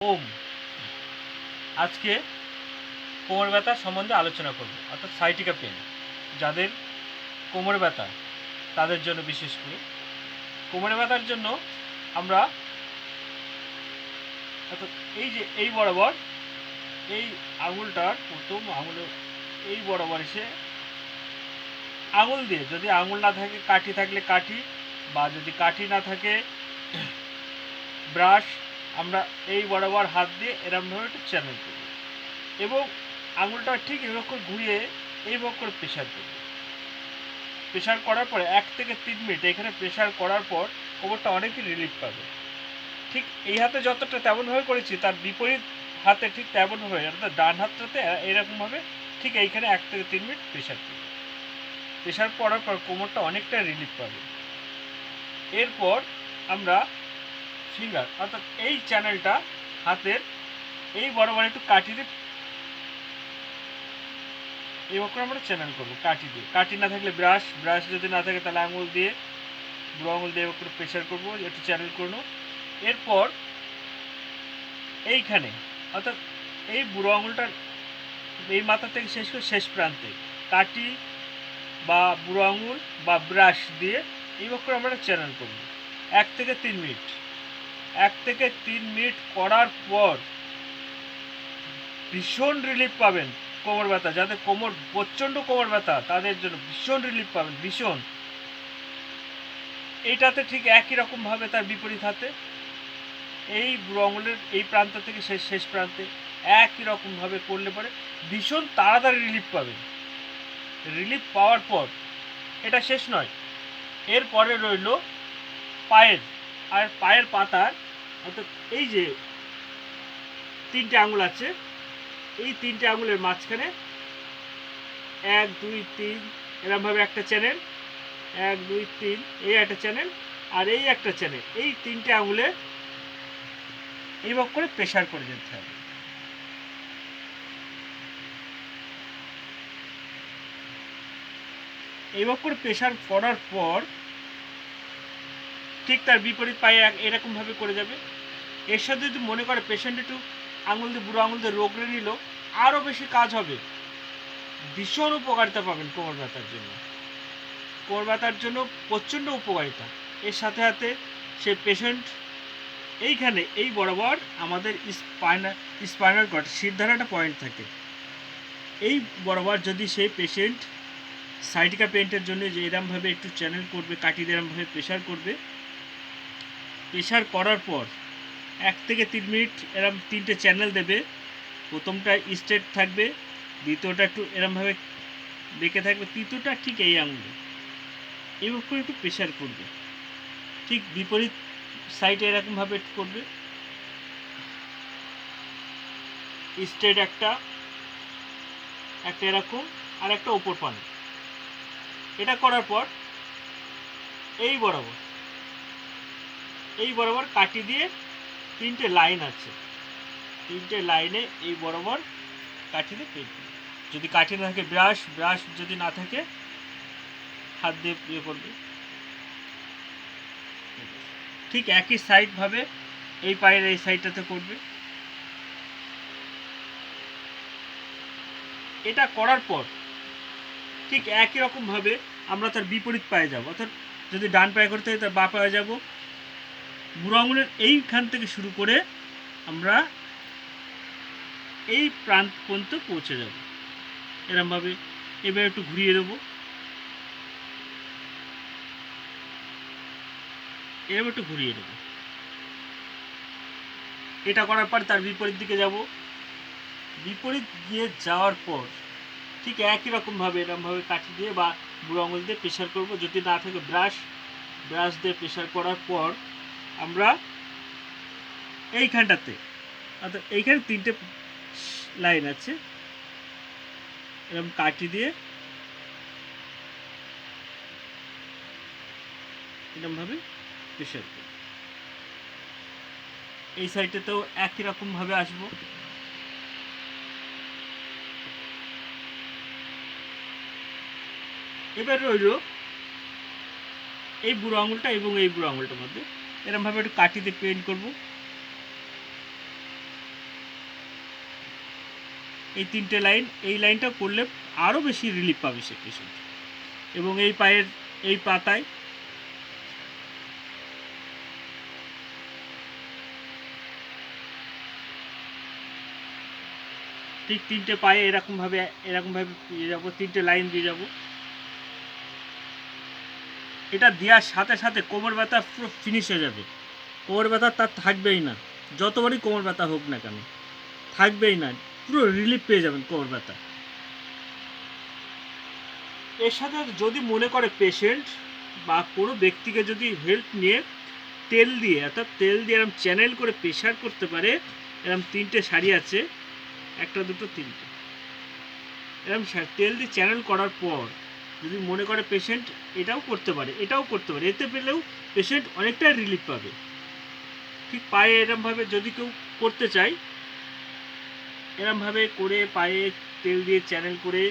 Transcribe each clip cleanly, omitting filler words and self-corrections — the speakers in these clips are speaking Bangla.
ওম আজকে কোমর ব্যথা সম্বন্ধে আলোচনা করব, অর্থাৎ সাইটিকা পেন। যাদের কোমর ব্যথা তাদের জন্য বিশেষ করে কোমরে ব্যথার জন্য আমরা অর্থাৎ এই বরাবর এই আঙুলটার প্রথম আঙুলের এই বরাবর এসে আঙুল দিয়ে, যদি আঙুল না থাকে কাঠি থাকলে কাঠি, বা যদি কাঠি না থাকে ব্রাশ, আমরা এই বরাবর হাত দিয়ে এরমভাবে একটু চ্যানেল করব এবং আঙুলটা ঠিক এরকম ঘুরিয়ে এইভাবে করে প্রেশার করব। প্রেশার করার পরে 1 থেকে 3 মিনিট এখানে প্রেশার করার পর কোমরটা অনেকই রিলিফ পাবে। ঠিক এই হাতে যতটা তেমনভাবে করেছি, তার বিপরীত হাতে ঠিক তেমনভাবে, অর্থাৎ ডান হাতটাতে এরকমভাবে ঠিক এইখানে 1 থেকে 3 মিনিট প্রেশার করবে। প্রেশার করার পর কোমরটা অনেকটা রিলিফ পাবে। এরপর আমরা ফিঙ্গার, অর্থাৎ এই চ্যানেলটা হাতের এই বরাবর একটু কাঠি দিয়ে এইভাবে করে আমরা চ্যানেল করবো কাঠি দিয়ে। কাঠি না থাকলে ব্রাশ যদি না থাকে তাহলে আঙুল দিয়ে, বুড়ো আঙুল দিয়ে এভাবে করে প্রেশার করবো, একটু চ্যানেল করবো। এরপর এইখানে, অর্থাৎ এই বুড়ো আঙুলটার এই মাথা থেকে শেষ করে শেষ প্রান্তে কাঠি বা বুড়ো আঙুল বা ব্রাশ দিয়ে এইভাবে করে আমরা চ্যানেল করব 1 থেকে 3 মিনিট। 1 থেকে 3 মিনিট করার পর ভীষণ রিলিফ পাবেন। কোমর ব্যথা, যাদের কোমর প্রচণ্ড কোমর ব্যথা তাদের জন্য ভীষণ রিলিফ পাবেন, ভীষণ। এইটাতে ঠিক একই রকমভাবে তার বিপরীত হাতে এই বুড়ো আঙুলের এই প্রান্ত থেকে শেষ প্রান্তে একই রকমভাবে করলে পরে ভীষণ তাড়াতাড়ি রিলিফ পাবেন। রিলিফ পাওয়ার পর এটা শেষ নয়, এরপরে রইল পায়ের। আর পায়ের পাতার, অর্থাৎ এই যে 3টে আঙুল আছে, এই 3টে আঙুলের মাঝখানে 1 2 3 এরকমভাবে একটা চ্যানেল, 1 2 3 এই একটা চ্যানেল, আর এই একটা চ্যানেল, এই 3টে আঙুলে এইভাবে করে প্রেশার করে যেতে হবে। এইভাবে করে প্রেশার করার পর ঠিক তার বিপরীত পায়ে এরকমভাবে করে যাবে। এর সাথে যদি মনে করে পেশেন্ট একটু আঙুল দিয়ে, বুড়ো আঙুল দিয়ে রোগড়ে নিল, আরও বেশি কাজ হবে। ভীষণ উপকারিতা পাবেন কোমর ব্যথার জন্য। কোমর ব্যথার জন্য প্রচণ্ড উপকারিতা। এর সাথে সাথে সে পেশেন্ট এইখানে এই বরাবর আমাদের স্পাইনাল কর্ড শিরদাঁড়ার একটা পয়েন্ট থাকে, এই বরাবর যদি সেই পেশেন্ট সাইটিকা পেইন্টের জন্য যে এরমভাবে একটু চ্যানেল করবে, কাটি দিয়ে এরমভাবে প্রেশার করবে, প্রেশার করার পর 1 থেকে 3 মিনিট এরম 3টে চ্যানেল দেবে। প্রথমটা স্ট্রেট থাকবে, দ্বিতীয়টা একটু এরমভাবে বেঁকে থাকবে, তৃতীয়টা ঠিক এই আঙুলে এইভাবে করে একটু প্রেশার করবে। ঠিক বিপরীত সাইডে এরকমভাবে একটু করবে, স্ট্রেট একটা এরকম, আর একটা ওপর পানে। এটা করার পর এই বরাবর কাটি দিয়ে 3টে লাইন আছে, 3টে লাইনে এই বরাবর কাঠি দিয়ে পেন্ট করবে। যদি কাঠি না থাকে ব্রাশ যদি না থাকে হাত দিয়ে ইয়ে করবে। ঠিক একই সাইডভাবে এই পায়ের এই সাইডটাতে করবে। এটা করার পর ঠিক একই রকমভাবে আমরা তার বিপরীত পায়ে যাব, অর্থাৎ যদি ডান পায়ে করতে হয় তার বাঁ পায়ে যাব। বুড়ো আঙুলের এইখান থেকে শুরু করে আমরা এই প্রান্ত পর্যন্ত পৌঁছে যাব। এরমভাবে এবার একটু ঘুরিয়ে দেবো, এরকম একটু ঘুরিয়ে দেবো। এটা করার পর তার বিপরীত দিকে যাব। বিপরীত দিয়ে যাওয়ার পর ঠিক একই রকমভাবে এরকমভাবে কাঠি দিয়ে বা বুড়ো আঙুল দিয়ে প্রেশার করব। যদি না থাকে ব্রাশ দিয়ে প্রেশার করার পর আমরা এইখানটাতে, অর্থাৎ এইখানে 3টে লাইন আছে, এরকম কাঠি দিয়ে এরকমভাবে প্রেশার করব। এই সাইডটাতেও একই রকমভাবে আসবো। এবার রইল এই বুড়ো আঙুলটা এবং এই বুড়ো আঙুলটার মধ্যে এরকমভাবে একটু কাঠি দিয়ে পেন্ট করব। এই 3টে লাইন, এই লাইনটা করলে আরও বেশি রিলিফ পাবে সে পেশেন্ট। এবং এই পায়ের এই পাতায় ঠিক 3টে পায়ে এরকমভাবে দিয়ে যাবো, 3টে লাইন দিয়ে যাব। এটা দেওয়ার সাথে সাথে কোমর ব্যথা পুরো ফিনিশ হয়ে যাবে। কোমর ব্যথা তার থাকবেই না, যতবারই কোমর ব্যথা হোক না কেন থাকবেই না, পুরো রিলিফ পেয়ে যাবেন কোমর ব্যথা। এর সাথে যদি মনে করে পেশেন্ট বা কোনো ব্যক্তিকে যদি হেল্প নিয়ে তেল দিয়ে, অর্থাৎ তেল দিয়ে এরকম চ্যানেল করে প্রেশার করতে পারে, এরকম 3টে শাড়ি আছে, 1 2 3টে, এরকম তেল দিয়ে চ্যানেল করার পর যদি মনে করে পেশেন্ট এটাও করতে পারে, এতে পেলেও পেশেন্ট অনেকটাই রিলিফ পাবে। ঠিক পায়ে এরমভাবে যদি কেউ করতে চায়, এরমভাবে করে পায়ে তেল দিয়ে চ্যানেল করে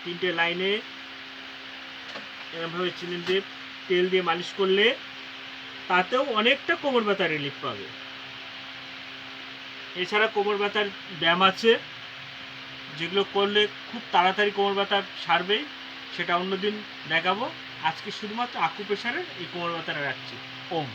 3টে লাইনে এরমভাবে চ্যানেল দিয়ে তেল দিয়ে মালিশ করলে তাতেও অনেকটা কোমর ব্যথা রিলিফ পাবে। এছাড়া কোমর ব্যথার ব্যায়াম আছে যেগুলো করলে খুব তাড়াতাড়ি কোমর ব্যথা সারবে, সেটা অন্যদিন দেখাবো। আজকে শুধুমাত্র আকুপ্রেশারের এই কোমর ব্যথাটা রাখছি। ওম।